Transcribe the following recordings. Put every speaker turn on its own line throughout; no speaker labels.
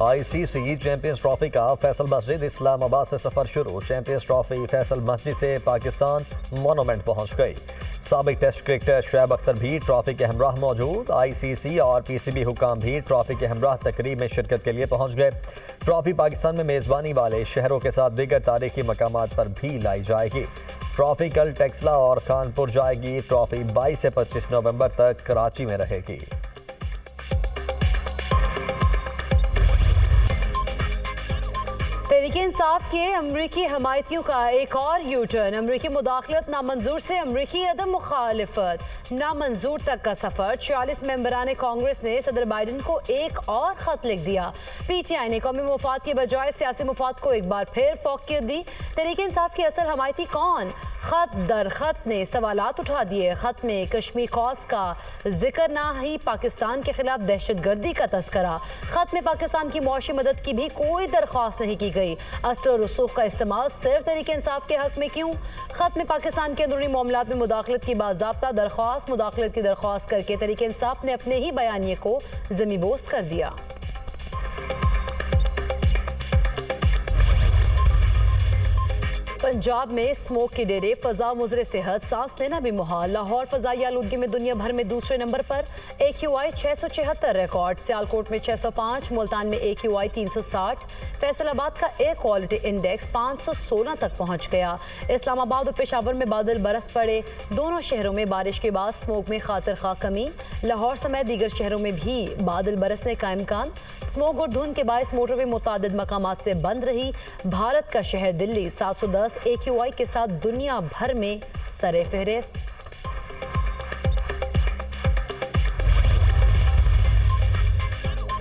ICC champions trophy का फैसल मस्जिद इस्लामाबाद से सफर शुरू। चैंपियंस ट्रॉफी फैसल मस्जिद से पाकिस्तान मोनूमेंट पहुंच गई। साबिक टेस्ट क्रिकेटर शुएब अख्तर भी ट्रॉफी के हमराह मौजूद। ICC और PCB हुकाम भी ट्रॉफी के हमराह तकरीब में शिरकत के लिए पहुंच गए। ट्रॉफी पाकिस्तान में मेज़बानी वाले शहरों के साथ दीगर तारीखी मकामात पर भी लाई जाएगी। ट्रॉफी कल टेक्सला और कानपुर जाएगी। ट्रॉफी 22 से 25 नवंबर तक कराची में रहेगी।
तहरीक इंसाफ के अमरीकी हमायतियों का एक और यू टर्न। अमरीकी मुदाखलत नामंजूर से अमरीकी अदम मुखालिफत नामंजूर तक का सफर। 46 मेंबरान कांग्रेस ने सदर बाइडन को एक और खत लिख दिया। PTI ने कौमी मुफाद के बजाय सियासी मुफाद को एक बार फिर फौकियत दी। तहरीक इंसाफ की असल हमायती कौन? खत दर खत ने सवालात उठा दिए। खत में कश्मीर कॉज का जिक्र ना ही पाकिस्तान के खिलाफ दहशतगर्दी का तस्करा। खत में पाकिस्तान की मुआशी मदद की भी कोई दरख्वास्त नहीं की गई। असर और रसूख का इस्तेमाल सिर्फ तहरीक इंसाफ के हक में क्यों? खत में पाकिस्तान के अंदरूनी मामलात में मुदाखलत की बाज़ाब्ता दरख्वास्त मुदाखलत की दरख्वास्त करके तहरीक इंसाफ ने अपने ही बयानिए को ज़मीबोस कर दिया। पंजाब में स्मोक के डेरे, फजा मुजरे सेहत, सांस लेना भी मुहाल। लाहौर फजाई आलूदगी में दुनिया भर में दूसरे नंबर पर। AQI 676 record. सियालकोट में 605, मुल्तान में AQI 360। फैसलाबाद का एयर क्वालिटी इंडेक्स 516 तक पहुंच गया। इस्लामाबाद और पेशावर में बादल बरस पड़े। दोनों शहरों में बारिश के बाद स्मोक में खातिर खा कमी। लाहौर समेत दीगर शहरों में भी बादल बरसने का इम्कान। स्मोक और धुंध के बायस मोटरवे मुतादिद मकामात से बंद रही। भारत का शहर दिल्ली 710 AQI के साथ दुनिया भर में सरे फहरिस्त।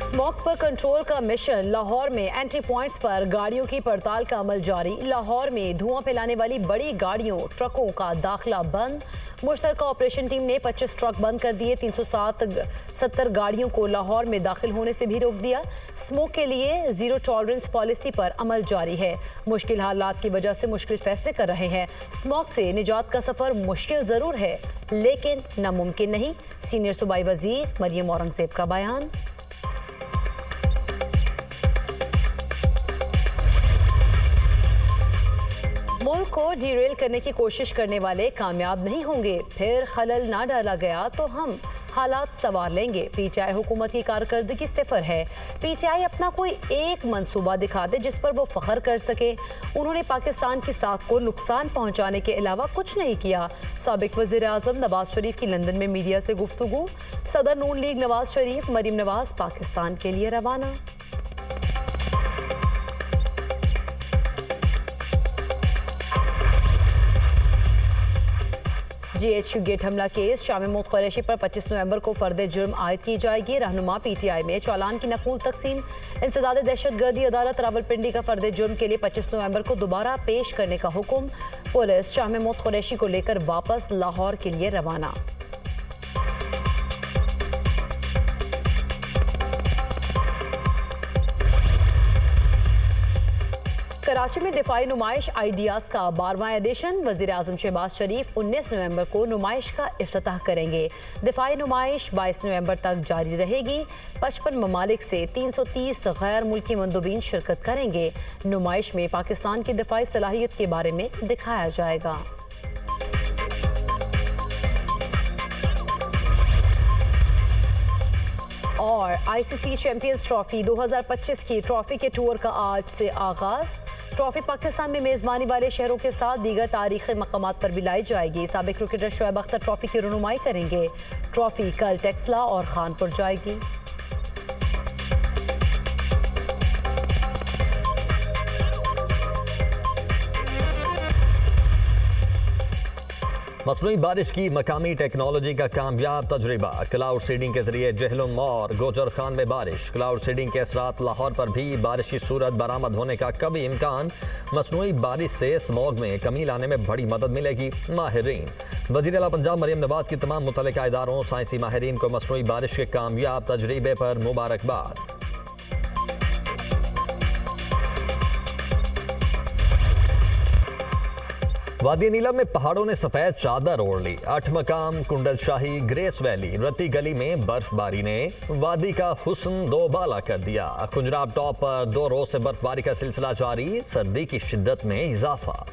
स्मोक पर कंट्रोल का मिशन। लाहौर में एंट्री पॉइंट्स पर गाड़ियों की पड़ताल का अमल जारी। लाहौर में धुआं फैलाने वाली बड़ी गाड़ियों ट्रकों का दाखिला बंद। मुश्तरका ऑपरेशन टीम ने 25 ट्रक बंद कर दिए। 370 गाड़ियों को लाहौर में दाखिल होने से भी रोक दिया। स्मोक के लिए जीरो टॉलरेंस पॉलिसी पर अमल जारी है। मुश्किल हालात की वजह से मुश्किल फैसले कर रहे हैं। स्मोक से निजात का सफर मुश्किल जरूर है लेकिन नामुमकिन नहीं। सीनियर सूबाई वजीर मरियम औरंगजेब का बयान। मुल्क को डीरेल करने की कोशिश करने वाले कामयाब नहीं होंगे। फिर खलल ना डाला गया तो हम हालात संवार लेंगे। PTI हुकूमत की कारकर्दगी सिफर है। PTI अपना कोई एक मंसूबा दिखा दे जिस पर वो फख्र कर सके। उन्होंने पाकिस्तान की साख को नुकसान पहुंचाने के अलावा कुछ नहीं किया। साबिक वज़ीर आज़म नवाज शरीफ की लंदन में मीडिया से गुफ्तगू। सदर नून लीग नवाज शरीफ मरीम नवाज पाकिस्तान के लिए रवाना। GHQ गेट हमला केस। शाम मौत कुरैशी पर 25 नवंबर को फर्द जुर्म आयद की जाएगी। रहनुमा PTI में चालान की नकूल तकसीम। इंसदाद दहशतगर्दी अदालत रावलपिंडी का फर्द जुर्म के लिए 25 नवंबर को दोबारा पेश करने का हुक्म। पुलिस शाम मौत कुरैशी को लेकर वापस लाहौर के लिए रवाना। कराची में दिफाई नुमाइश आइडियाज़ का 12वां एडिशन। वज़ीर आज़म शहबाज शरीफ 19 नवंबर को नुमाइश का इफ्तिताह करेंगे। दिफाई नुमाइश 22 नवंबर तक जारी रहेगी। 55 ममालिक से 330 गैर मुल्की मंदूबीन शिरकत करेंगे। नुमाइश में पाकिस्तान की दिफाई सलाहियत के बारे में दिखाया जाएगा। और ICC चैंपियंस ट्रॉफी 2025 की ट्रॉफी के टूर का आज से आगाज। ट्रॉफी पाकिस्तान में मेज़बानी वाले शहरों के साथ दीगर तारीखी मकामात पर भी लाई जाएगी। साबिक क्रिकेटर शुएब अख्तर ट्रॉफी की रहनुमाई करेंगे। ट्रॉफी कल टेक्सला और खानपुर जाएगी।
मसनूई बारिश की मकामी टेक्नोलॉजी का कामयाब तजुर्बा। क्लाउड सीडिंग के जरिए जहलुम और गोजर खान में बारिश। क्लाउड सीडिंग के असरात लाहौर पर भी बारिश की सूरत बरामद होने का कभी इम्कान। मसनूई बारिश से स्मॉग में कमी लाने में बड़ी मदद मिलेगी। माहिरीन। वज़ीर आला पंजाब मरियम नवाज की तमाम मुतल्लिका इदारों साइंसी माहिरीन को मसनूई बारिश के कामयाब तजुर्बे पर मुबारकबाद। वादी नीलम में पहाड़ों ने सफेद चादर ओढ़ ली। 8 मकाम, कुंडलशाही, ग्रेस वैली, रत्ती गली में बर्फबारी ने वादी का हुस्न दोबाला कर दिया। खुंजराब टॉप पर 2 रोज से बर्फबारी का सिलसिला जारी, सर्दी की शिद्दत में इजाफा।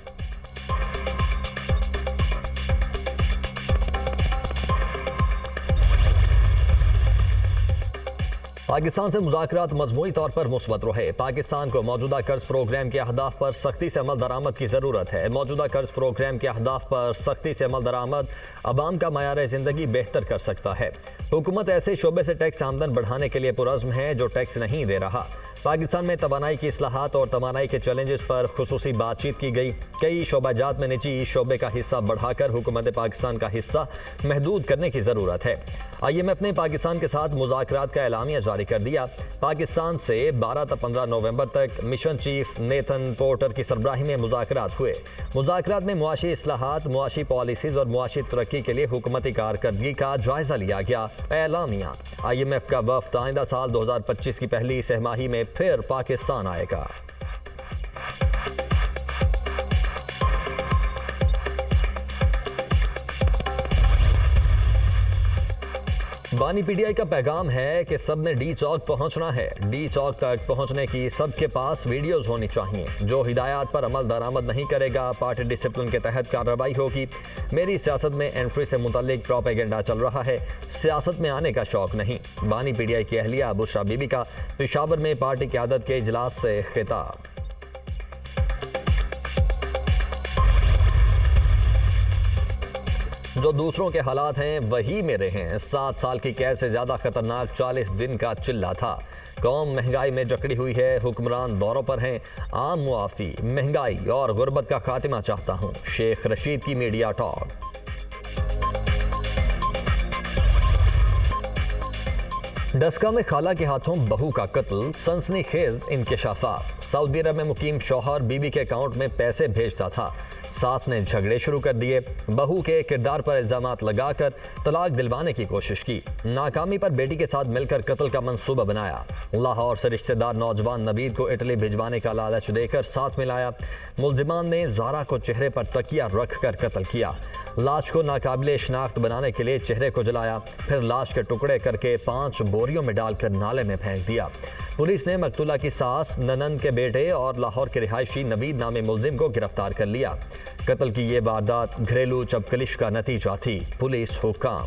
पाकिस्तान से मुज़ाकरात मजमूई तौर पर मुस्बत रहे। पाकिस्तान को मौजूदा कर्ज प्रोग्राम के अहदाफ पर सख्ती से अमल दरामद की ज़रूरत है। मौजूदा कर्ज प्रोग्राम के अहदाफ पर सख्ती से अमल दरामद अवाम का मयार ज़िंदगी बेहतर कर सकता है। हुकूमत ऐसे शोबे से टैक्स आमदन बढ़ाने के लिए पुरज़्म है जो टैक्स नहीं दे रहा। पाकिस्तान में तवानाई की इस्लाहात और तवानाई के चैलेंजेस पर खुसूसी बातचीत की गई। कई शोबाजात में निजी शोबे का हिस्सा बढ़ाकर हुकूमत पाकिस्तान का हिस्सा महदूद करने की ज़रूरत है। IMF ने पाकिस्तान के साथ मुज़ाकरात का एलामिया जारी कर दिया। पाकिस्तान से 12 से 15 नवंबर तक मिशन चीफ नेथन पोर्टर की सरबराही में मुज़ाकरात हुए। मुज़ाकरात में मुआशी इस्लाहात, मुआशी पॉलिसीज़ और मुआशी तरक्की के लिए हुकूमती कारकर्दगी का जायजा लिया गया। एलामिया IMF का वफ़द आइंदा साल 2025 की पहली सहमाही में फिर पाकिस्तान आएगा। बानी PTI का पैगाम है कि सबने डी चौक पहुंचना है। डी चौक तक पहुंचने की सबके पास वीडियोस होनी चाहिए। जो हिदायत पर अमल दरामद नहीं करेगा, पार्टी डिसिप्लिन के तहत कार्रवाई होगी। मेरी सियासत में एंट्री से मुतल्लिक प्रोपेगेंडा चल रहा है, सियासत में आने का शौक नहीं। बानी PTI की अहलिया बुशरा बीबी का पेशावर में पार्टी क़यादत के इजलास से खिताब। जो दूसरों के हालात हैं वही मेरे हैं। 7 साल की कैद से ज्यादा खतरनाक 40 दिन का चिल्ला था। कौम महंगाई में जकड़ी हुई है, हुक्मरान दौरों पर हैं। आम मुआफी, महंगाई और गुर्बत का खात्मा चाहता हूं। शेख रशीद की मीडिया टॉक। डस्का में खाला के हाथों बहू का कत्ल, सनसनीखेज इंकशाफात। सऊदी अरब में मुकीम शौहर बीवी के अकाउंट में पैसे भेजता था। सास ने झगड़े शुरू कर दिए। बहू के किरदार पर इल्जामात लगाकर तलाक दिलवाने की कोशिश की। नाकामी पर बेटी के साथ मिलकर कत्ल का मंसूबा बनाया। लाहौर से रिश्तेदार नौजवान नवीद को इटली भिजवाने का लालच देकर साथ मिलाया। मुलजिमान ने ज़ारा को चेहरे पर तकिया रख कर कत्ल किया। लाश को नाकाबिले शनाख्त बनाने के लिए चेहरे को जलाया, फिर लाश के टुकड़े करके 5 बोरियों में डालकर नाले में फेंक दिया। पुलिस ने मकतूला की सास, ननन के बेटे और लाहौर के रिहायशी नवीद नामी मुलजिम को गिरफ्तार कर लिया। कत्ल की ये वारदात घरेलू चपकलिश का नतीजा थी। पुलिस हुक्म।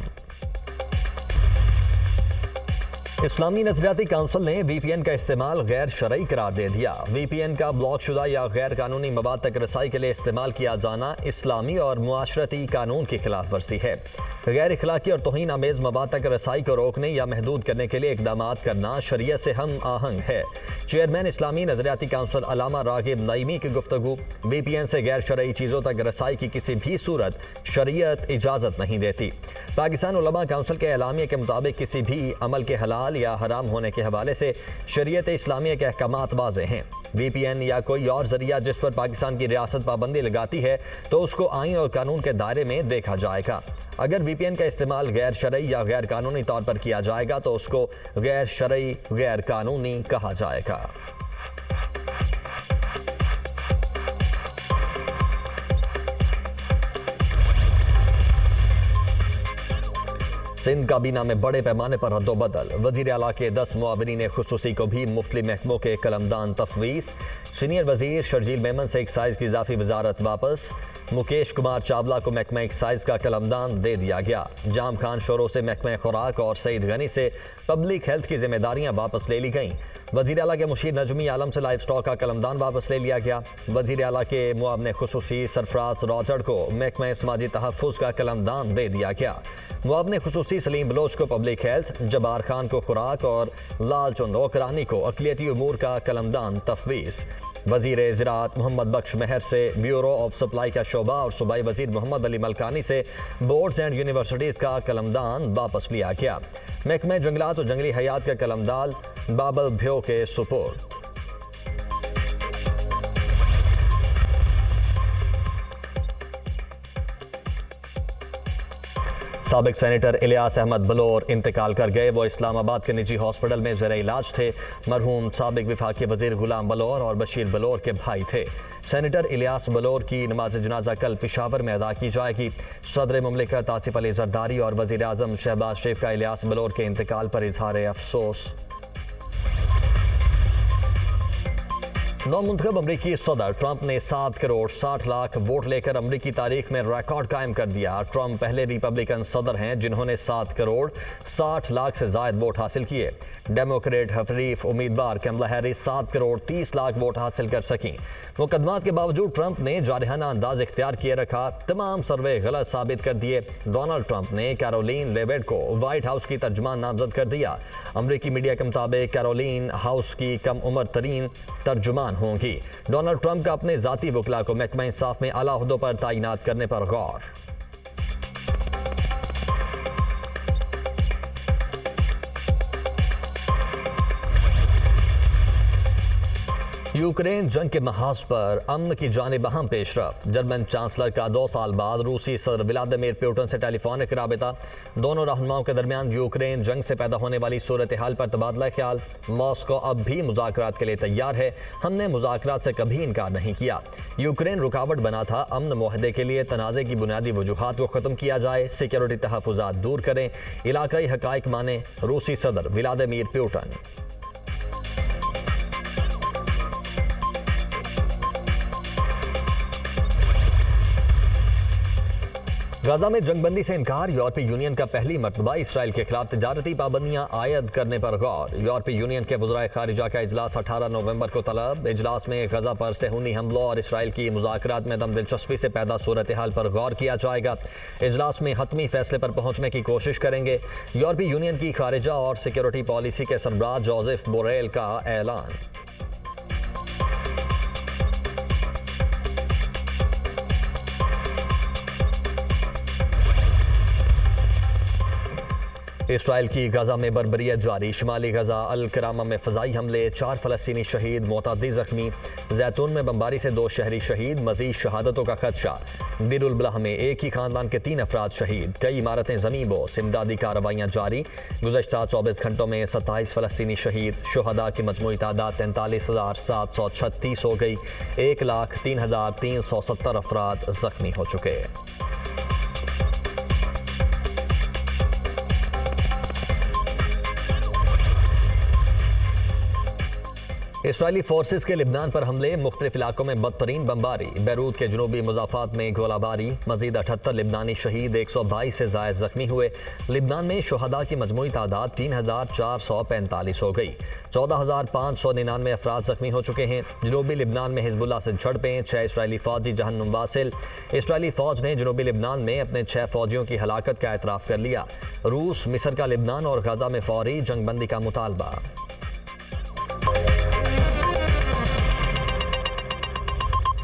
इस्लामी नजरियाती काउंसिल ने VPN का इस्तेमाल गैर शरई करार दे दिया। VPN का ब्लॉक शुदा या गैर कानूनी मवाद तक रसाई के लिए इस्तेमाल किया जाना इस्लामी और मुआशरती कानून की खिलाफ वर्जी है। गैर इखलाकी और तौहीन आमेज मवाद तक रसाई को रोकने या महदूद करने के लिए इकदाम करना शरीयत से हम आहंग है। चेयरमैन इस्लामी नजरियाती काउंसिल अलामा रागिब नईमी की गुफ्तगू। VPN से गैर शरई चीज़ों तक रसाई की किसी भी सूरत शरीयत इजाज़त नहीं देती। पाकिस्तान उलमा काउंसिल के एलामिया के मुताबिक किसी भी अमल के हलाल या हराम होने के हवाले से शरीयत इस्लामिया के अहकामात वाज़े हैं। VPN या कोई और जरिया जिस पर पाकिस्तान की रियासत पाबंदी लगाती है तो उसको आइन और कानून के दायरे में देखा जाएगा। अगर VPN का इस्तेमाल गैर शरई या गैर कानूनी तौर पर किया जाएगा तो उसको गैर शरई, गैर कानूनी कहा जाएगा। सिंध काबीना में बड़े पैमाने पर रद्दोबदल। वज़ीर आला के 10 मुआविनीन खुसूसी को भी मुख्तलिफ महकमों के कलमदान तफवीज़। सीनियर वजीर शर्जील मेमन से एक्साइज की इजाफी वजारत वापस। मुकेश कुमार चावला को महकमा एक्साइज का कलमदान दे दिया गया। जाम खान शोरों से महकमा खुराक और सईद गनी से पब्लिक हेल्थ की जिम्मेदारियां वापस ले ली गईं। वज़ीर आला के मुशीर नजमी आलम से लाइफ स्टॉक का कलमदान वापस ले लिया गया। वज़ीर आला के मुआवने खुसूसी सरफराज रॉजड़ को महकमा समाजी तहफ़्फ़ुज़ का कलमदान दे दिया गया। मुआवने खुसूसी सलीम बलोच को पब्लिक हेल्थ, जबार खान को खुराक और लालचंद ओकरानी को अक़लियती उमूर का कलमदान तफवीज़। वज़ीर ज़राअत मोहम्मद बख्श महर से ब्यूरो ऑफ सप्लाई का शोबा और सूबाई वज़ीर मोहम्मद अली मलकानी से बोर्ड्स एंड यूनिवर्सिटीज़ का कलमदान वापस लिया गया। महकमे जंगलात और जंगली हयात का कलमदान बाबल भ्यो के सुपुर्द। साबिक सेनेटर इलियास अहमद बलोर इंतकाल कर गए। वो इस्लामाबाद के निजी हॉस्पिटल में ज़ेरे इलाज थे। मरहूम साबिक वफाकी वज़ीर गुलाम बलोर और बशीर बलोर के भाई थे। सेनेटर इलियास बलोर की नमाज जनाजा कल पेशावर में अदा की जाएगी। सदर मुमलिकत आसिफ अली जरदारी और वज़ीर आज़म शहबाज शरीफ का इलियास बलोर के इंतकाल पर इजहार अफसोस। नौमुंतखब अमरीकी सदर ट्रंप ने 7 करोड़ 60 लाख वोट लेकर अमरीकी तारीख में रिकॉर्ड कायम कर दिया। ट्रंप पहले रिपब्लिकन सदर हैं जिन्होंने 7 करोड़ 60 लाख से ज्यादा वोट हासिल किए। डेमोक्रेट हरीफ उम्मीदवार कमला हैरिस 7 करोड़ 30 लाख वोट हासिल कर सकी। मुकदमात के बावजूद ट्रंप ने जारहाना अंदाज इख्तियार किए रखा। तमाम सर्वे गलत साबित कर दिए। डोनाल्ड ट्रंप ने कैरोलिन लेविट को व्हाइट हाउस की तर्जुमान नामजद कर दिया। अमरीकी मीडिया के मुताबिक कैरोलिन हाउस की कम उम्र तरीन तर्जुमान होंगी। डोनाल्ड ट्रंप का अपने जाती वकला को महकमा इंसाफ में आला ओहदों पर तैनात करने पर गौर। यूक्रेन जंग के महाज पर अमन की जानिब अहम पेशरफ। जर्मन चांसलर का 2 साल बाद रूसी सदर व्लादिमीर पुतिन से टेलीफोनिक राबिता। दोनों रहनुमाओं के दरमियान यूक्रेन जंग से पैदा होने वाली सूरत हाल पर तबादला ख्याल। मॉस्को अब भी मुज़ाकरात के लिए तैयार है। हमने मुज़ाकरात से कभी इनकार नहीं किया। यूक्रेन रुकावट बना था। अमन मुआहदे के लिए तनाज़े की बुनियादी वजूहात को ख़त्म किया जाए। सिक्योरिटी तहफ़्फ़ुज़ात दूर करें। इलाकाई हक़ाइक़ माने रूसी सदर व्लादिमीर पुतिन। गाजा में जंगबंदी से इनकार। यूरोपीय यूनियन का पहली मरतबा इसराइल के खिलाफ तिजारती पाबंदियां आयद करने पर गौर। यूरोपीय यूनियन के वज़राए खारिजा का इजलास 18 नवंबर को तलब। इजलास में गजा पर सेहूनी हमलों और इसराइल की मुज़ाकरात में दम दिलचस्पी से पैदा सूरत हाल पर गौर किया जाएगा। इजलास में हतमी फैसले पर पहुंचने की कोशिश करेंगे। यूरोपीय यूनियन की खारिजा और सिक्योरिटी पॉलिसी के सरबराह जोसेफ बोरेल का ऐलान। इसराइल की गजा में बर्बरियत जारी। शुमाली गजा अल करामा में फ़ज़ाई हमले, 4 फ़लस्तीनी शहीद, मुतअद्दिद ज़ख्मी। जैतून में बमबारी से 2 शहरी शहीद, मज़ीद शहादतों का खदशा। दिरुल बलाह में एक ही खानदान के 3 अफराद शहीद। कई इमारतें ज़मीन-बोस। इमदादी कार्रवाइयाँ जारी। गुज़श्ता 24 घंटों में 27 फ़लस्तीनी शहीद। शुहदा की मजमूई तादाद 43,736 हो गई। 1,03,370 अफराद ज़ख्मी हो चुके। इसराइली फोर्सेस के लिबनान पर हमले, मुख्तलिफ इलाकों में बदतरीन बमबारी। बैरूत के जनूबी मुजाफात में गोलाबारी। मजीद 78 लिबनानी शहीद, 122 से ज़ायद जख्मी हुए। लिबनान में शुहदा की मजमूई तादाद 3,445 हो गई। 14,599 अफराद जख्मी हो चुके हैं। जनूबी लिबनान में हिजबुल्लाह से झड़पें, 6 इसराइली फौजी जहन्नुम वासिल। इसराइली फौज ने जनूबी लिबनान में अपने 6 फौजियों की हलाकत का एतराफ़ कर लिया। रूस, मिस्र का लिबनान और गजा में फौरी जंगबंदी का मुतालबा।